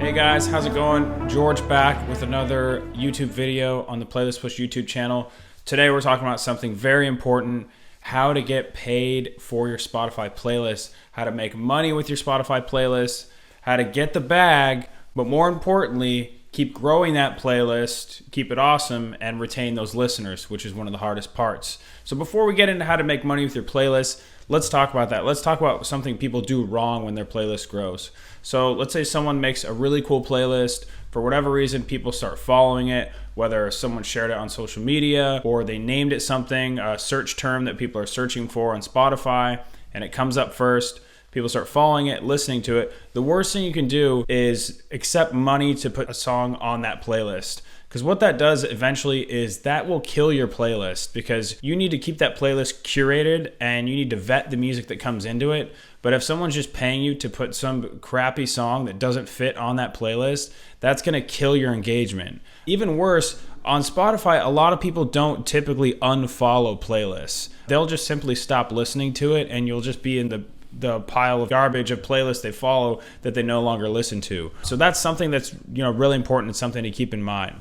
Hey guys, how's it going? George back with another YouTube video on the Playlist Push YouTube channel. Today we're talking about something very important, how to get paid for your Spotify playlist, how to make money with your Spotify playlist, how to get the bag, but more importantly, keep growing that playlist, keep it awesome, and retain those listeners, which is one of the hardest parts. So before we get into how to make money with your playlist, let's talk about that. Let's talk about something people do wrong when their playlist grows. So let's say someone makes a really cool playlist. For whatever reason, people start following it, whether someone shared it on social media or they named it something, a search term that people are searching for on Spotify, and it comes up first. People start following it, listening to it. The worst thing you can do is accept money to put a song on that playlist. Because what that does eventually is that will kill your playlist, because you need to keep that playlist curated and you need to vet the music that comes into it. But if someone's just paying you to put some crappy song that doesn't fit on that playlist, that's going to kill your engagement. Even worse, on Spotify, a lot of people don't typically unfollow playlists. They'll just simply stop listening to it and you'll just be in the pile of garbage of playlists they follow that they no longer listen to. So that's something that's really important and something to keep in mind.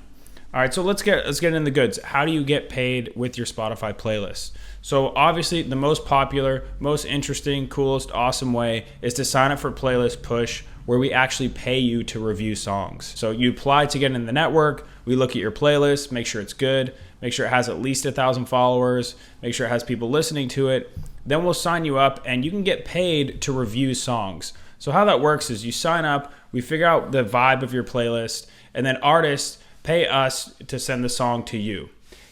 All right, so let's get in the goods. How do you get paid with your Spotify playlist? So obviously the most popular, most interesting, coolest, awesome way is to sign up for Playlist Push, where we actually pay you to review songs. So you apply to get in the network, we look at your playlist, make sure it's good, make sure it has at least 1,000 followers, make sure it has people listening to it. Then we'll sign you up and you can get paid to review songs. So how that works is you sign up, we figure out the vibe of your playlist, and then artists pay us to send the song to you.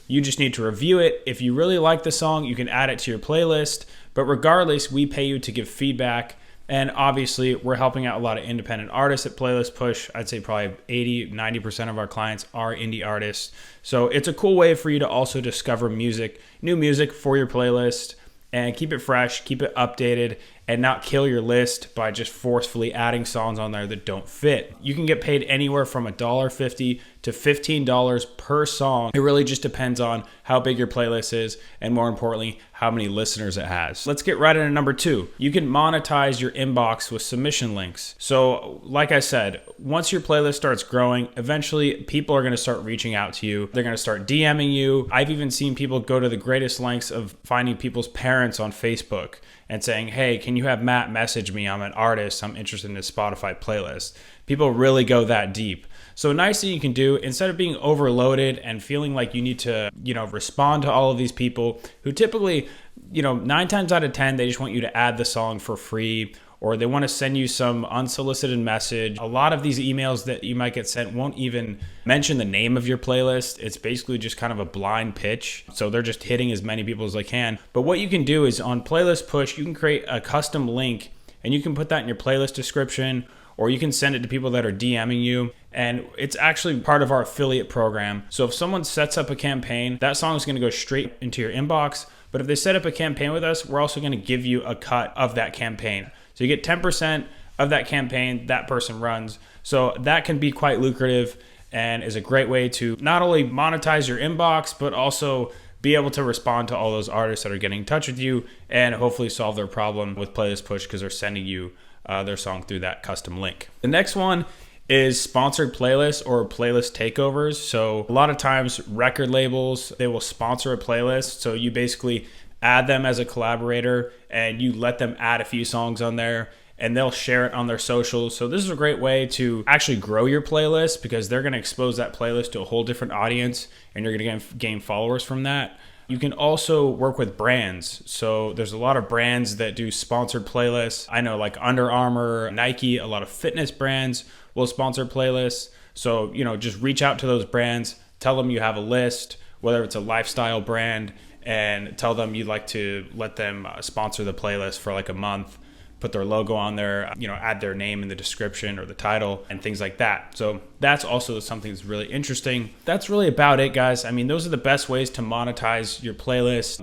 You just need to review it. If you really like the song, you can add it to your playlist. But regardless, we pay you to give feedback. And obviously, we're helping out a lot of independent artists at Playlist Push. I'd say probably 80-90% of our clients are indie artists. So it's a cool way for you to also discover music, new music for your playlist, and keep it fresh, keep it updated, and not kill your list by just forcefully adding songs on there that don't fit. You can get paid anywhere from $1.50 to $15 per song. It really just depends on how big your playlist is and, more importantly, how many listeners it has. Let's get right into number 2. You can monetize your inbox with submission links. So like I said, once your playlist starts growing, eventually people are going to start reaching out to you. They're going to start DMing you. I've even seen people go to the greatest lengths of finding people's parents on Facebook and saying, hey, can you have Matt message me? I'm an artist. I'm interested in this Spotify playlist. People really go that deep. So a nice thing you can do, instead of being overloaded and feeling like you need to, respond to all of these people who typically, 9 times out of 10, they just want you to add the song for free, or they want to send you some unsolicited message. A lot of these emails that you might get sent won't even mention the name of your playlist. It's basically just kind of a blind pitch. So they're just hitting as many people as they can. But what you can do is on Playlist Push, you can create a custom link and you can put that in your playlist description, or you can send it to people that are DMing you. And it's actually part of our affiliate program. So if someone sets up a campaign, that song is going to go straight into your inbox. But if they set up a campaign with us, we're also going to give you a cut of that campaign. So you get 10% of that campaign that person runs. So that can be quite lucrative and is a great way to not only monetize your inbox, but also be able to respond to all those artists that are getting in touch with you and hopefully solve their problem with Playlist Push because they're sending you their song through that custom link. The next one is sponsored playlists or playlist takeovers. So a lot of times record labels, they will sponsor a playlist. So you basically add them as a collaborator and you let them add a few songs on there and they'll share it on their socials. So this is a great way to actually grow your playlist because they're going to expose that playlist to a whole different audience and you're going to gain followers from that. You can also work with brands. So there's a lot of brands that do sponsored playlists. I know like Under Armour, Nike, a lot of fitness brands will sponsor playlists. So, just reach out to those brands, tell them you have a list, whether it's a lifestyle brand, and tell them you'd like to let them sponsor the playlist for like a month, put their logo on there, add their name in the description or the title and things like that. So that's also something that's really interesting. That's really about it, guys. I mean, those are the best ways to monetize your playlist.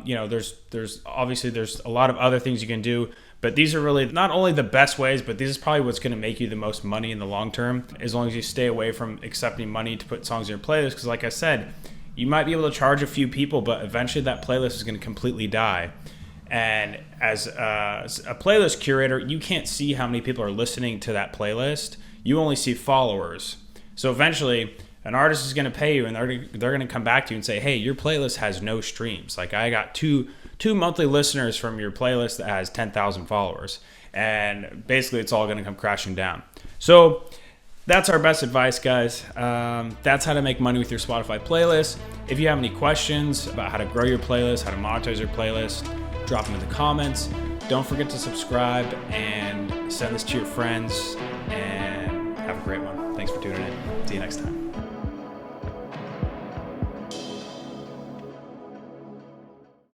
There's obviously a lot of other things you can do, but these are really not only the best ways, but this is probably what's going to make you the most money in the long term, as long as you stay away from accepting money to put songs in your playlist. Because like I said, you might be able to charge a few people, but eventually that playlist is going to completely die. And as a playlist curator, you can't see how many people are listening to that playlist. you only see followers. So eventually an artist is going to pay you, and they're going to come back to you and say, hey, your playlist has no streams. Like, I got two monthly listeners from your playlist that has 10,000 followers. And basically it's all going to come crashing down. So that's our best advice, guys. That's how to make money with your Spotify playlist. If you have any questions about how to grow your playlist, how to monetize your playlist, drop them in the comments. Don't forget to subscribe and send this to your friends, and have a great one. Thanks for tuning in. See you next time.